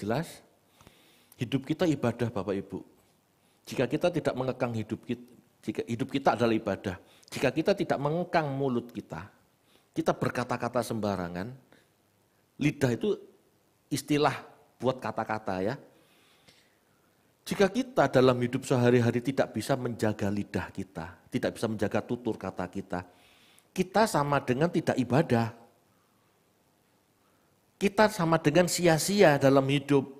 Jelas? Hidup kita ibadah Bapak Ibu. Jika kita tidak mengekang jika hidup kita adalah ibadah, jika kita tidak mengekang mulut kita berkata-kata sembarangan, lidah itu istilah buat kata-kata ya. Jika kita dalam hidup sehari-hari tidak bisa menjaga lidah kita, tidak bisa menjaga tutur kata kita sama dengan tidak ibadah. Kita sama dengan sia-sia dalam hidup.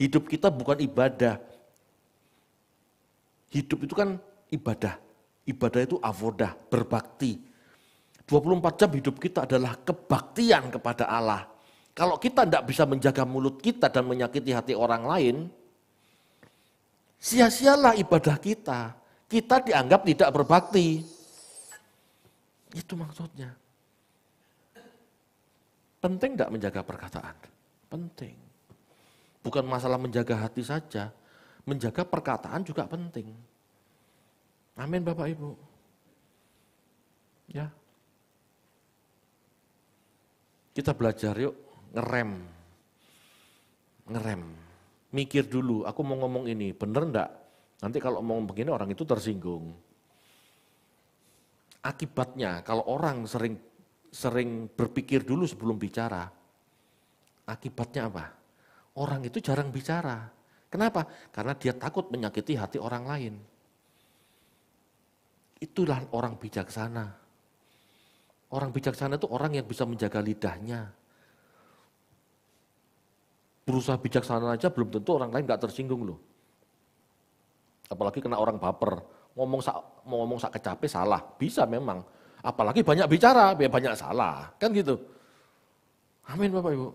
Hidup kita bukan ibadah. Hidup itu kan ibadah. Ibadah itu avodah, berbakti. 24 jam hidup kita adalah kebaktian kepada Allah. Kalau kita tidak bisa menjaga mulut kita dan menyakiti hati orang lain, sia-sialah ibadah kita. Kita dianggap tidak berbakti. Itu maksudnya. Penting tidak menjaga perkataan? Penting. Bukan masalah menjaga hati saja, menjaga perkataan juga penting. Amin Bapak Ibu. Ya. Kita belajar yuk, ngerem. Mikir dulu, aku mau ngomong ini, bener enggak? Nanti kalau ngomong begini orang itu tersinggung. Akibatnya kalau orang sering berpikir dulu sebelum bicara, akibatnya apa? Orang itu jarang bicara. Kenapa? Karena dia takut menyakiti hati orang lain. Itulah orang bijaksana. Orang bijaksana itu orang yang bisa menjaga lidahnya. Berusaha bijaksana aja belum tentu orang lain gak tersinggung loh. Apalagi kena orang baper, mau ngomong sak kecape salah, bisa memang. Apalagi banyak bicara, banyak salah, kan gitu. Amin Bapak Ibu.